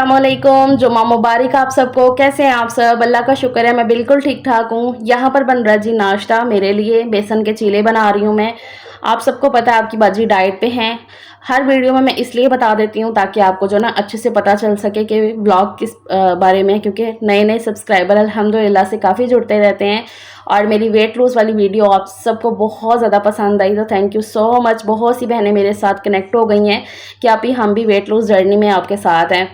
अस्सलामुअलैकुम। जुम्मा मुबारक आप सबको। कैसे हैं आप सब? अल्लाह का शुक्र है मैं बिल्कुल ठीक ठाक हूँ। यहाँ पर बन रहा जी नाश्ता मेरे लिए। बेसन के चीले बना रही हूँ मैं। आप सबको पता है आपकी बाजी डाइट पे हैं। हर वीडियो में मैं इसलिए बता देती हूँ ताकि आपको जो ना अच्छे से पता चल सके कि व्लॉग किस बारे में, क्योंकि नए नए सब्सक्राइबर अल्हम्दुलिल्लाह से काफ़ी जुड़ते रहते हैं। और मेरी वेट लूज़ वाली वीडियो आप सबको बहुत ज़्यादा पसंद आई, तो थैंक यू सो मच। बहुत सी बहनें मेरे साथ कनेक्ट हो गई हैं कि आप ही हम भी वेट लूज़ जर्नी में आपके साथ हैं।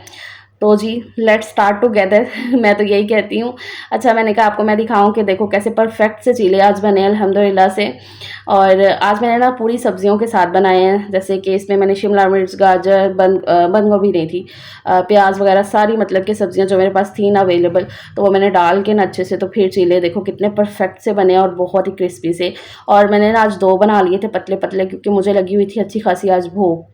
तो जी लेट्स स्टार्ट टुगेदर मैं तो यही कहती हूँ। अच्छा, मैंने कहा आपको मैं दिखाऊं कि देखो कैसे परफेक्ट से चीले आज बने अल्हम्दुलिल्लाह से। और आज मैंने ना पूरी सब्जियों के साथ बनाए हैं, जैसे कि इसमें मैंने शिमला मिर्च, गाजर, बंद गोभी नहीं थी, प्याज वगैरह सारी मतलब कि सब्जियां जो मेरे पास थी ना अवेलेबल, तो वो मैंने डाल के ना अच्छे से, तो फिर चीले देखो कितने परफेक्ट से बने और बहुत ही क्रिस्पी से। और मैंने ना आज 2 बना लिए थे पतले पतले, क्योंकि मुझे लगी हुई थी अच्छी खासी आज भूख।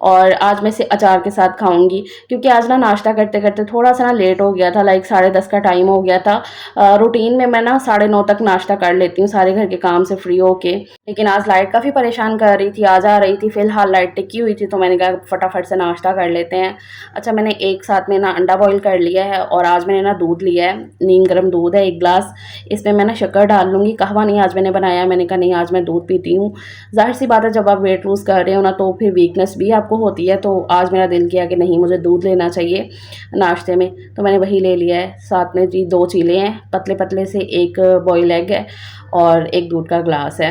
और आज मैं इसे अचार के साथ खाऊंगी, क्योंकि आज ना नाश्ता करते करते थोड़ा सा ना लेट हो गया था, लाइक 10:30 का टाइम हो गया था। रूटीन में मैं ना 9:30 तक नाश्ता कर लेती हूँ सारे घर के काम से फ्री होके, लेकिन आज लाइट काफ़ी परेशान कर रही थी, आ जा रही थी। फिलहाल लाइट टिकी हुई थी तो मैंने कहा फटाफट से नाश्ता कर लेते हैं। अच्छा, मैंने एक साथ में ना अंडा बॉईल कर लिया है, और आज मैंने ना दूध लिया है, नीम गर्म दूध है 1 गिलास। इसमें मैं ना शक्कर डाल लूँगी, कहवा नहीं आज मैंने बनाया। मैंने कहा नहीं, आज मैं दूध पीती हूँ। ज़ाहिर सी बात है जब आप वेट लूज़ कर रहे हो ना तो फिर वीकनेस भी आपको होती है, तो आज मेरा दिल किया कि नहीं, मुझे दूध लेना चाहिए नाश्ते में, तो मैंने वही ले लिया है। साथ में जी 2 चीले हैं पतले पतले से, 1 बॉयल एग है और 1 दूध का ग्लास है।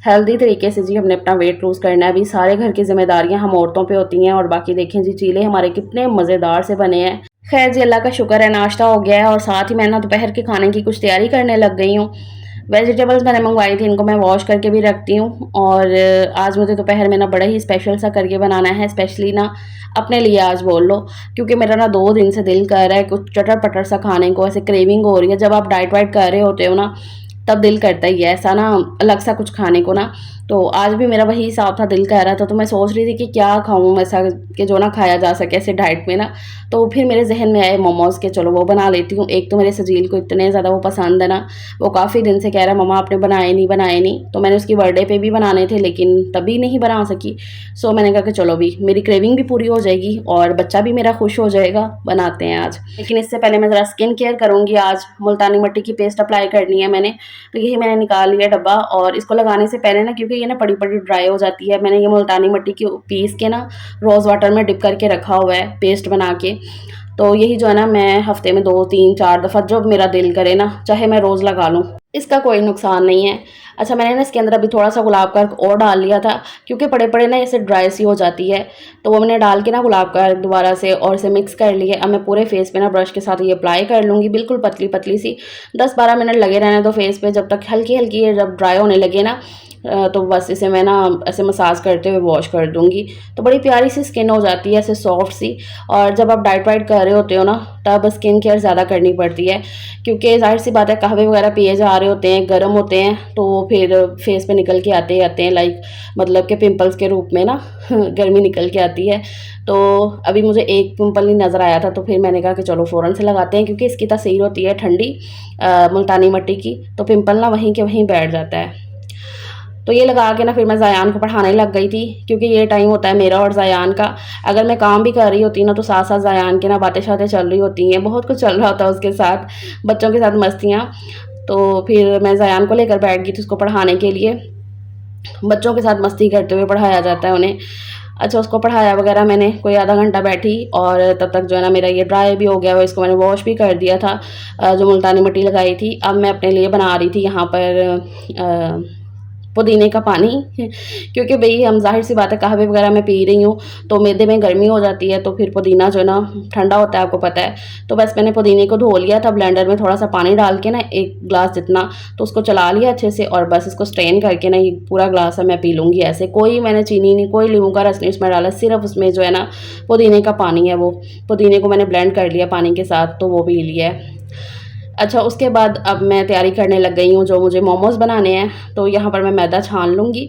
हेल्दी तरीके से जी हमने अपना वेट लूज़ करना है। अभी सारे घर की जिम्मेदारियां हम औरतों पे होती हैं। और बाकी देखें जी चीले हमारे कितने मज़ेदार से बने हैं। खैर जी अल्लाह का शुक्र है नाश्ता हो गया है, और साथ ही मैं ना दोपहर के खाने की कुछ तैयारी करने लग गई हूँ। वेजिटेबल्स मैंने मंगवाई थी, इनको मैं वॉश करके भी रखती हूँ। और आज मुझे दोपहर में ना बड़ा ही स्पेशल सा करके बनाना है, स्पेशली ना अपने लिए आज बोल लो, क्योंकि मेरा ना 2 दिन से दिल कर रहा है कुछ चटर पटर सा खाने को, ऐसे क्रेविंग हो रही है। जब आप डाइट वाइट कर रहे होते हो ना तब दिल करता ही है ऐसा ना अलग सा कुछ खाने को ना। तो आज भी मेरा वही हिसाब था, दिल कह रहा था, तो मैं सोच रही थी कि क्या खाऊं ऐसा कि जो ना खाया जा सके ऐसे डाइट में ना। तो फिर मेरे जहन में आए मोमोज़ के, चलो वो बना लेती हूँ। एक तो मेरे सजील को इतने ज़्यादा वो पसंद है ना, वो काफ़ी दिन से कह रहा है मम्मा आपने बनाए नहीं बनाए नहीं। तो मैंने उसकी बर्थडे पे भी बनाने थे लेकिन तभी नहीं बना सकी। सो मैंने कहा कि चलो भी मेरी क्रेविंग भी पूरी हो जाएगी और बच्चा भी मेरा खुश हो जाएगा, बनाते हैं आज। लेकिन इससे पहले मैं ज़रा स्किन केयर करूँगी। आज मुल्तानी मिट्टी की पेस्ट अप्लाई करनी है मैंने, तो यही मैंने निकाल लिया डब्बा। और इसको लगाने से पहले ना, क्योंकि ये ना पड़ी पड़ी ड्राई हो जाती है, मैंने ये मुल्तानी मिट्टी की पीस के ना रोज़ वाटर में डिप करके रखा हुआ है पेस्ट बना के। तो यही जो है ना मैं हफ्ते में 2 3 4 दफ़ा जब मेरा दिल करे ना, चाहे मैं रोज़ लगा लूँ, इसका कोई नुकसान नहीं है। अच्छा, मैंने ना इसके अंदर अभी थोड़ा सा गुलाब का अर्क और डाल लिया था, क्योंकि पड़े पड़े ना इसे ड्राई सी हो जाती है, तो वो मैंने डाल के ना गुलाब का अर्क दोबारा से और इसे मिक्स कर लिया। अब मैं पूरे फेस पे ना ब्रश के साथ ये अप्लाई कर लूँगी, बिल्कुल पतली पतली सी। 10-12 मिनट लगे रहने दो फेस पे, जब तक हल्की हल्की ये जब ड्राई होने लगे ना, तो बस इसे मैं ना ऐसे मसाज करते हुए वॉश कर दूँगी। तो बड़ी प्यारी सी स्किन हो जाती है ऐसे सॉफ्ट सी। और जब आप डाइट वाइट कर रहे होते हो ना तब स्किन केयर ज़्यादा करनी पड़ती है, क्योंकि ज़ाहिर सी बात है कहवे वगैरह पिए जा रहे होते हैं, गर्म होते हैं, तो फिर फेस पे निकल के आते हैं लाइक मतलब कि पिंपल्स के रूप में ना गर्मी निकल के आती है। तो अभी मुझे एक पिंपल ही नज़र आया था, तो फिर मैंने कहा कि चलो फ़ौरन से लगाते हैं, क्योंकि इसकी तासीर होती है ठंडी मुल्तानी मिट्टी की, तो पिंपल ना वहीं के वहीं बैठ जाता है। तो ये लगा के ना फिर मैं ज़ायान को पढ़ाने लग गई थी, क्योंकि ये टाइम होता है मेरा और ज़ायान का। अगर मैं काम भी कर रही होती ना तो साथ साथ ज़ायान की ना बातें शातें चल रही होती हैं, बहुत कुछ चल रहा होता है उसके साथ, बच्चों के साथ मस्तियाँ। तो फिर मैं ज़ायान को लेकर बैठ गई थी उसको पढ़ाने के लिए। बच्चों के साथ मस्ती करते हुए पढ़ाया जाता है उन्हें। अच्छा, उसको पढ़ाया वगैरह मैंने, कोई आधा घंटा बैठी, और तब तक जो है ना मेरा ये ड्राई भी हो गया हुआ, इसको मैंने वॉश भी कर दिया था जो मुल्तानी मिट्टी लगाई थी। अब मैं अपने लिए बना रही थी यहाँ पर पुदीने का पानी क्योंकि भई हम ज़ाहिर सी बात है कहवे वगैरह मैं पी रही हूँ तो मैदे में गर्मी हो जाती है, तो फिर पुदीना जो है ना ठंडा होता है, आपको पता है। तो बस मैंने पुदीने को धो लिया था ब्लेंडर में, थोड़ा सा पानी डाल के ना 1 गिलास जितना, तो उसको चला लिया अच्छे से, और बस इसको स्ट्रेन करके ना ये पूरा ग्लास है मैं पी लूँगी ऐसे। कोई मैंने चीनी नहीं, कोई नींबू का रस नहीं उसमें डाला, सिर्फ उसमें जो है ना पुदीने का पानी है, वो पुदीने को मैंने ब्लेंड कर लिया पानी के साथ, तो वो पी लिया है। अच्छा, उसके बाद अब मैं तैयारी करने लग गई हूँ जो मुझे मोमोज़ बनाने हैं। तो यहाँ पर मैं मैदा छान लूँगी।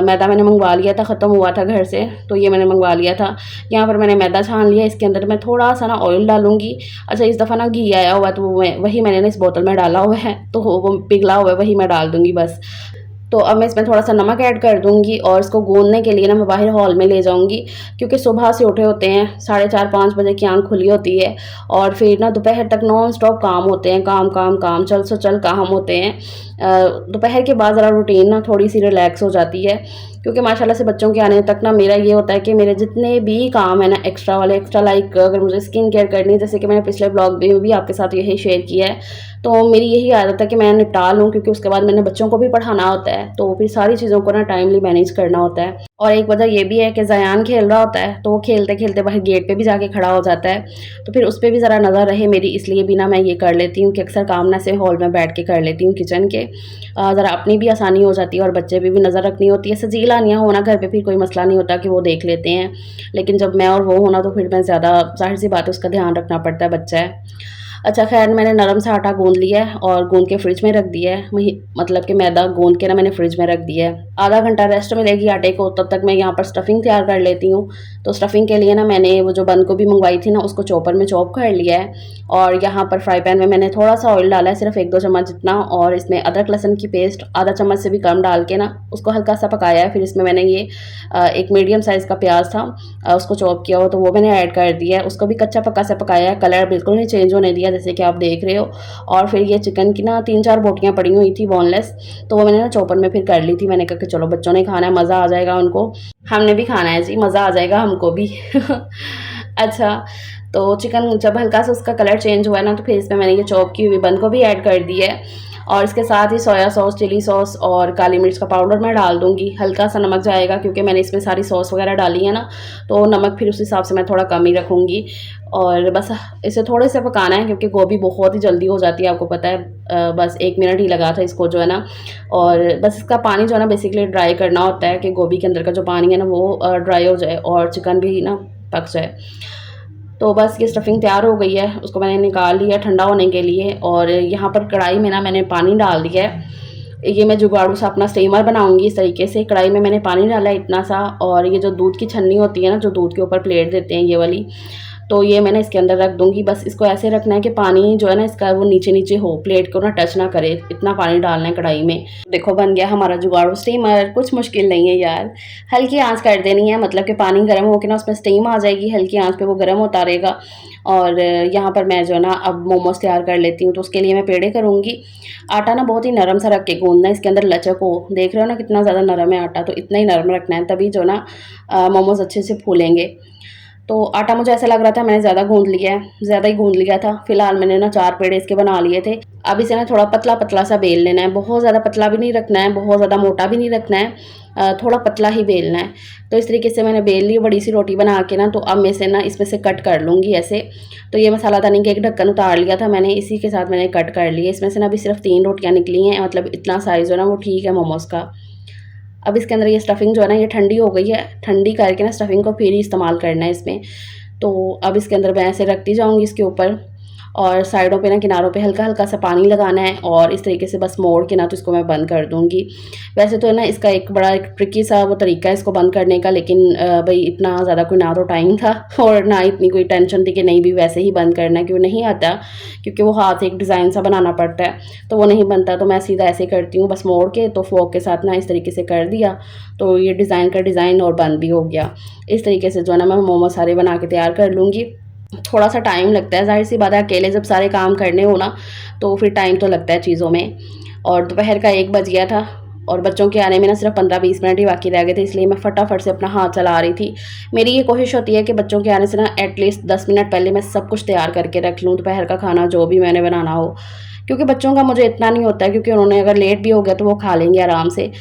मैदा मैंने मंगवा लिया था, ख़त्म हुआ था घर से, तो ये मैंने मंगवा लिया था। यहाँ पर मैंने मैदा छान लिया, इसके अंदर मैं थोड़ा सा ना ऑयल डालूँगी। अच्छा, इस दफ़ा ना घी आया हुआ तो वही मैंने ना इस बोतल में डाला हुआ है, तो वो पिघला हुआ है वही मैं डाल दूँगी बस। तो अब मैं इसमें थोड़ा-सा नमक ऐड कर दूँगी और इसको गूँदने के लिए ना मैं बाहर हॉल में ले जाऊँगी, क्योंकि सुबह से उठे होते हैं, साढ़े 4-5 बजे की आँख खुली होती है और फिर ना दोपहर तक नॉन स्टॉप काम होते हैं, काम, काम, काम, चल सो चल काम होते हैं। दोपहर के बाद ज़रा रूटीन ना थोड़ी-सी रिलैक्स हो जाती है, क्योंकि माशाल्लाह से बच्चों के आने तक ना मेरा ये होता है कि मेरे जितने भी काम है ना एक्स्ट्रा वाले, एक्स्ट्रा लाइक अगर मुझे स्किन केयर करनी है, जैसे कि मैंने पिछले ब्लॉग में भी आपके साथ यही शेयर किया है, तो मेरी यही आदत है कि मैं निपटा लूँ, क्योंकि उसके बाद मैंने बच्चों को भी पढ़ाना होता है, तो फिर सारी चीज़ों को ना टाइमली मैनेज करना होता है। और एक वजह ये भी है कि ज़यान खेल रहा होता है, तो वो खेलते-खेलते बाहर गेट पे भी जाके खड़ा हो जाता है, तो फिर उस पे भी ज़रा नज़र रहे मेरी, इसलिए भी ना मैं ये कर लेती हूँ कि अक्सर काम ना से हॉल में बैठ के कर लेती हूँ किचन के। ज़रा अपनी भी आसानी हो जाती है और बच्चे पे भी नज़र रखनी होती है। सजीला-निया होना घर पे फिर कोई मसला नहीं होता कि वो देख लेते हैं, लेकिन जब मैं और वो हो ना तो फिर मैं ज़्यादा ज़ाहिर-सी बात है उसका ध्यान रखना पड़ता है, बच्चा है। अच्छा ख़ैर मैंने नरम सा आटा गूँध लिया है और गूँध के फ्रिज में रख दिया है। वही मतलब कि मैदा गूँध के ना मैंने फ्रिज में रख दिया है। आधा घंटा रेस्ट मिलेगी आटे को, तब तक मैं यहाँ पर स्टफिंग तैयार कर लेती हूँ। तो स्टफिंग के लिए ना मैंने वो जो बंद गोभी मंगवाई थी ना उसको चॉपर में चॉप कर लिया है और यहाँ पर फ्राई पैन में मैंने थोड़ा-सा ऑयल डाला है, सिर्फ़ 1-2 चम्मच जितना, और इसमें अदरक लहसुन की पेस्ट आधा चम्मच से भी कम डाल के ना उसको हल्का-सा पकाया है। फिर इसमें मैंने ये एक मीडियम साइज़ का प्याज़ था, उसको चॉप किया हो तो वो मैंने ऐड कर दिया है। उसको भी कच्चा-पक्का सा पकाया है, कलर बिल्कुल नहीं चेंज होने दिया जैसे कि आप देख रहे हो। और फिर ये चिकन की ना 3-4 बोटियाँ पड़ी हुई थी बोनलेस, तो वो मैंने ना चॉपर में फिर कर ली थी। मैंने कहा कि चलो बच्चों ने खाना है, मज़ा आ जाएगा उनको, हमने भी खाना है जी, मज़ा आ जाएगा हमको भी। अच्छा, तो चिकन जब हल्का सा उसका कलर चेंज हुआ है ना, तो फिर इसमें मैंने ये चॉप की हुई बंद गोभी ऐड कर दी है और इसके साथ ही सोया सॉस, चिली सॉस और काली मिर्च का पाउडर मैं डाल दूँगी। हल्का सा नमक जाएगा क्योंकि मैंने इसमें सारी सॉस वगैरह डाली है ना, तो नमक फिर उस हिसाब से मैं थोड़ा कम ही रखूँगी। और बस इसे थोड़े से पकाना है क्योंकि गोभी बहुत ही जल्दी हो जाती है, आपको पता है। बस 1 मिनट ही लगा था इसको जो है ना, और बस इसका पानी जो है ना बेसिकली ड्राई करना होता है कि गोभी के अंदर का जो पानी है ना वो ड्राई हो जाए और चिकन भी ना पक जाए। तो बस ये स्टफिंग तैयार हो गई है, उसको मैंने निकाल लिया ठंडा होने के लिए और यहाँ पर कढ़ाई में ना मैंने पानी डाल दिया है। ये मैं जुगाड़ू सा अपना स्टीमर बनाऊँगी इस तरीके से। कढ़ाई में मैंने पानी डाला है इतना सा, और ये जो दूध की छन्नी होती है ना, जो दूध के ऊपर प्लेट देते हैं ये वाली, तो ये मैंने इसके अंदर रख दूँगी। बस इसको ऐसे रखना है कि पानी जो है ना इसका वो नीचे-नीचे हो, प्लेट को ना टच ना करे, इतना पानी डालना है कढ़ाई में। देखो बन गया हमारा जुगाड़ू स्टीमर, कुछ मुश्किल नहीं है यार। हल्की आँच कर देनी है, मतलब कि पानी गर्म हो के ना उसमें स्टीम आ जाएगी, हल्की आँच पे वो गर्म होता रहेगा। और यहाँ पर मैं जो है ना अब मोमोज़ तैयार कर लेती हूँ, तो उसके लिए मैं पेड़े करूँगी। आटा ना बहुत ही नरम सा रख के गूँथना है, इसके अंदर लचक हो। देख रहे हो ना कितना ज़्यादा नरम है आटा, तो इतना ही नरम रखना है, तभी जो ना मोमोज़ अच्छे से फूलेंगे। तो आटा मुझे ऐसा लग रहा था मैंने ज़्यादा गूँध लिया है, ज़्यादा ही गूँध लिया था। फिलहाल मैंने ना 4 पेड़े इसके बना लिए थे। अब इसे ना थोड़ा पतला-पतला सा बेल लेना है, बहुत ज़्यादा पतला भी नहीं रखना है, बहुत ज़्यादा मोटा भी नहीं रखना है, थोड़ा पतला ही बेलना है। तो इस तरीके से मैंने बेल ली बड़ी सी रोटी बना के ना, तो अब मैं इसे ना इसमें से कट कर लूँगी ऐसे। तो ये मसालादानी का एक ढक्कन उतार लिया था मैंने, इसी के साथ मैंने कट कर लिया। इसमें से ना अभी सिर्फ 3 रोटियाँ निकली हैं, मतलब इतना साइज़ जो है ना वो ठीक है मोमोज़ का। अब इसके अंदर ये स्टफिंग जो है ना ये ठंडी हो गई है, ठंडी करके ना स्टफिंग को फिर ही इस्तेमाल करना है इसमें। तो अब इसके अंदर मैं ऐसे रखती जाऊँगी इसके ऊपर, और साइडों पे ना किनारों पे हल्का-हल्का सा पानी लगाना है और इस तरीके से बस मोड़ के ना तो इसको मैं बंद कर दूँगी। वैसे तो है ना इसका एक बड़ा एक ट्रिकी सा वो तरीका है इसको बंद करने का, लेकिन भई इतना ज़्यादा कोई ना तो टाइम था और ना इतनी कोई टेंशन थी कि नहीं भी वैसे ही बंद करना है, क्यों नहीं आता, क्योंकि वो हाथ से एक डिज़ाइन सा बनाना पड़ता है, तो वो नहीं बनता। तो मैं सीधा ऐसे करती हूँ, बस मोड़ के तो फ़ोर्क के साथ ना इस तरीके से कर दिया, तो ये डिज़ाइन का डिज़ाइन और बंद भी हो गया। इस तरीके से जो है ना मैं मोमोज़ सारे बना के तैयार कर लूँगी। थोड़ा-सा टाइम लगता है, ज़ाहिर-सी बात है अकेले जब सारे काम करने हो ना, तो फिर टाइम तो लगता है चीज़ों में। और दोपहर का 1 बज गया था और बच्चों के आने में ना सिर्फ 15-20 मिनट ही बाकी रह गए थे, इसलिए मैं फटाफट से अपना हाथ चला रही थी। मेरी ये कोशिश होती है कि बच्चों के आने से ना एटलीस्ट 10 मिनट पहले मैं सब कुछ तैयार करके रख लूँ, दोपहर का खाना जो भी मैंने बनाना हो। क्योंकि बच्चों का मुझे इतना नहीं होता है, क्योंकि उन्होंने अगर लेट भी हो गया तो वो खा लेंगे आराम से।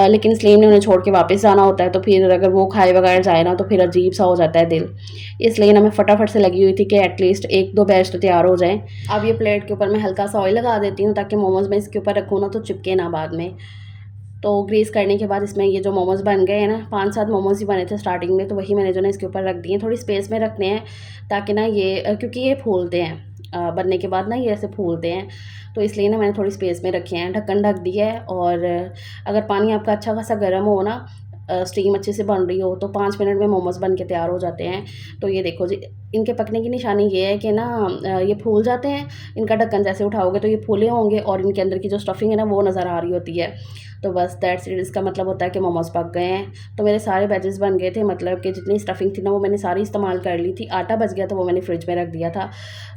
लेकिन इसलिए उन्हें छोड़ के वापस जाना होता है, तो फिर अगर वो खाए बगैर जाए ना तो फिर अजीब-सा हो जाता है दिल। इसलिए ना मैं फटाफट से लगी हुई थी कि एटलीस्ट 1-2 बैच तो तैयार हो जाएँ। अब ये प्लेट के ऊपर मैं हल्का-सा ऑयल लगा देती हूँ ताकि मोमोज़ मैं इसके ऊपर रखूँ ना तो चिपके ना बाद में। तो ग्रीस करने के बाद इसमें ये जो मोमोज़ बन गए हैं ना, 5-7 मोमोज़ ही बने थे स्टार्टिंग में, तो वही मैंने जो ना इसके ऊपर रख दिए हैं। थोड़ी स्पेस में रखने हैं ताकि ना ये क्योंकि ये फूलते हैं, बनने के बाद ना ये ऐसे फूलते हैं, तो इसलिए ना मैंने थोड़ी स्पेस में रखे हैं। ढक्कन ढक दिया है, और अगर पानी आपका अच्छा खासा गर्म हो ना, स्टीम अच्छे से बन रही हो, तो 5 मिनट में मोमोज़ बन के तैयार हो जाते हैं। तो ये देखो जी, इनके पकने की निशानी ये है कि ना ये फूल जाते हैं, इनका ढक्कन जैसे उठाओगे तो ये फूले होंगे और इनके अंदर की जो स्टफिंग है ना वो नज़र आ रही होती है। तो बस दैट्स इट, इसका मतलब होता है कि मोमोज़ पक गए हैं। तो मेरे सारे बैचेस बन गए थे, मतलब कि जितनी स्टफिंग थी ना वो मैंने सारी इस्तेमाल कर ली थी। आटा बच गया तो वो मैंने फ्रिज में रख दिया था,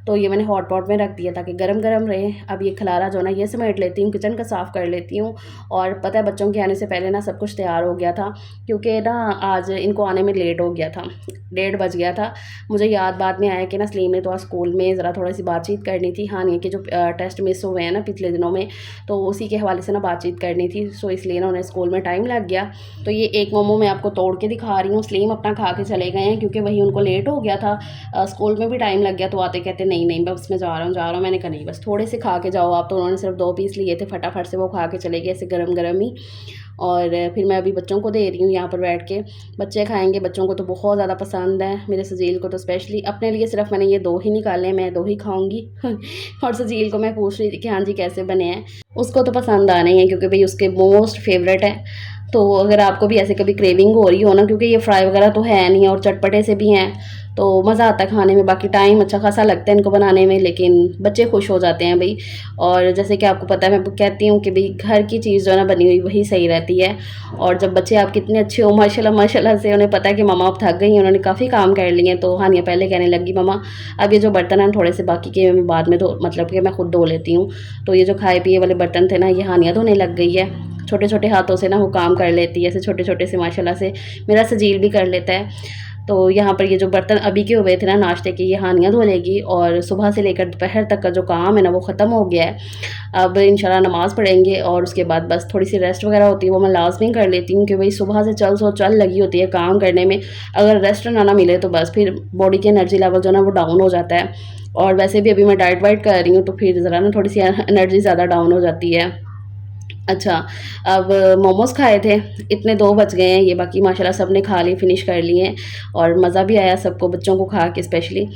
तो ये मैंने हॉट पॉट में रख दिया ताकि गरम गरम रहे। अब ये खलारा जो ना ये समेट लेती हूँ, किचन का साफ़ कर लेती हूँ। और पता है बच्चों के आने से पहले ना सब कुछ तैयार हो गया था, क्योंकि ना आज इनको आने में लेट हो गया था, 1:30 बज गया था। मुझे याद बाद में आया कि ना सलीम ने तो आज स्कूल में ज़रा थोड़ी सी बातचीत करनी थी, हानिया के जो टेस्ट मिस हुए हैं ना पिछले दिनों में, तो उसी के हवाले से ना बातचीत करनी थी। सो इसलिए ना उन्हें स्कूल में टाइम लग गया। तो ये एक मोमो मैं आपको तोड़ के दिखा रही हूँ। सलीम अपना खा के चले गए हैं क्योंकि वही उनको लेट हो गया था, स्कूल में भी टाइम लग गया। तो आते कहते नहीं नहीं बस मैं जा रहा हूँ। मैंने कहा नहीं बस थोड़े से खा के जाओ आप। तो उन्होंने सिर्फ 2 पीस लिए थे, फटाफट से वो खा के चले गए ऐसे गरम गरम ही। और फिर मैं अभी बच्चों को दे रही हूँ यहाँ पर बैठ के, बच्चे खाएंगे। बच्चों को तो बहुत ज़्यादा पसंद है, मेरे सजील को तो स्पेशली। अपने लिए सिर्फ मैंने ये 2 ही निकाले, मैं 2 ही खाऊंगी और सजील को मैं पूछ रही थी कि हाँ जी कैसे बने हैं। उसको तो पसंद आने ही हैं क्योंकि भाई उसके मोस्ट फेवरेट है। तो अगर आपको भी ऐसे कभी क्रेविंग हो रही हो ना, क्योंकि ये फ्राई वगैरह तो है नहीं और चटपटे से भी हैं, तो मज़ा आता है खाने में। बाकी टाइम अच्छा खासा लगता है इनको बनाने में, लेकिन बच्चे खुश हो जाते हैं भाई। और जैसे कि आपको पता है, मैं कहती हूँ कि भाई घर की चीज़ जो है ना बनी हुई वही सही रहती है। और जब बच्चे आपके इतने अच्छे हो माशाल्लाह माशाल्लाह से, उन्हें पता है कि मम्मा अब थक गई हैं, उन्होंने काफ़ी काम कर लिए हैं, तो हानिया पहले कहने लगी मम्मा अब ये जो बर्तन हैं थोड़े से बाकी के मैं बाद में धो, मतलब कि मैं खुद धो लेती हूँ। तो ये जो खाए पिए वाले बर्तन थे ना ये हानिया धोने लग गई है। छोटे छोटे हाथों से ना वो काम कर लेती है, ऐसे छोटे छोटे से माशाल्लाह से। मेरा सजील भी कर लेता है। तो यहाँ पर ये जो बर्तन अभी के हुए थे ना नाश्ते के, ये हानिया धो लेगी। और सुबह से लेकर दोपहर तक का जो काम है ना वो ख़त्म हो गया है। अब इंशाल्लाह नमाज़ पढ़ेंगे और उसके बाद बस थोड़ी सी रेस्ट वगैरह होती है वो मैं लाजमी कर लेती हूँ, कि भाई सुबह से चल लगी होती है काम करने में। अगर रेस्ट ना मिले तो बस फिर बॉडी की एनर्जी लेवल जो है ना वो डाउन हो जाता है। और वैसे भी अभी मैं डाइट वाइट कर रही हूँ, तो फिर ज़रा ना थोड़ी सी एनर्जी ज़्यादा डाउन हो जाती है। अच्छा, अब मोमोज़ खाए थे, इतने 2 बज गए हैं, ये बाकी माशाल्लाह सब ने खा लिए, फ़िनिश कर लिए हैं। और मज़ा भी आया सबको, बच्चों को खा के स्पेशली।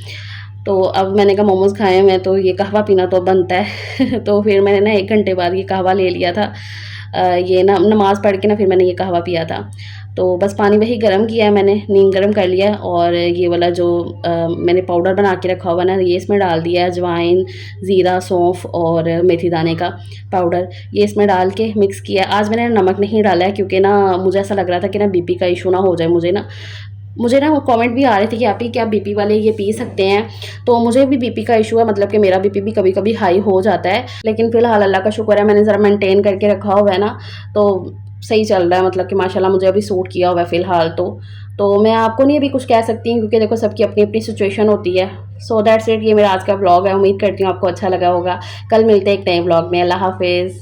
तो अब मैंने कहा मोमोज़ खाए हैं तो ये कहवा पीना तो बनता है तो फिर मैंने ना 1 घंटे बाद ये कहवा ले लिया था। ये ना नमाज़ पढ़ के ना फिर मैंने ये कहवा पिया था। तो बस पानी वही गर्म किया है मैंने, नीम गर्म कर लिया। और ये वाला जो मैंने पाउडर बना के रखा हुआ ना ये इसमें डाल दिया है, अजवाइन, ज़ीरा, सौंफ और मेथी दाने का पाउडर, ये इसमें डाल के मिक्स किया। आज मैंने नमक नहीं डाला है क्योंकि ना मुझे ऐसा लग रहा था कि ना बीपी का इशू ना हो जाए मुझे ना वो कमेंट भी आ रहे थे कि आप ही क्या बीपी वाले ये पी सकते हैं। तो मुझे भी बीपी का इशू है, मतलब कि मेरा बीपी भी कभी कभी हाई हो जाता है, लेकिन फ़िलहाल अल्लाह का शुक्र है मैंने ज़रा मेंटेन करके रखा हुआ है ना, तो सही चल रहा है। मतलब कि माशाल्लाह मुझे अभी सूट किया हुआ है फ़िलहाल तो मैं आपको नहीं अभी कुछ कह सकती हूँ क्योंकि देखो सबकी अपनी अपनी सिचुएशन होती है। सो दैट्स इट, ये मेरा आज का व्लॉग है, उम्मीद करती हूँ आपको अच्छा लगा होगा। कल मिलते हैं एक नए व्लॉग में। अल्लाह हाफिज़।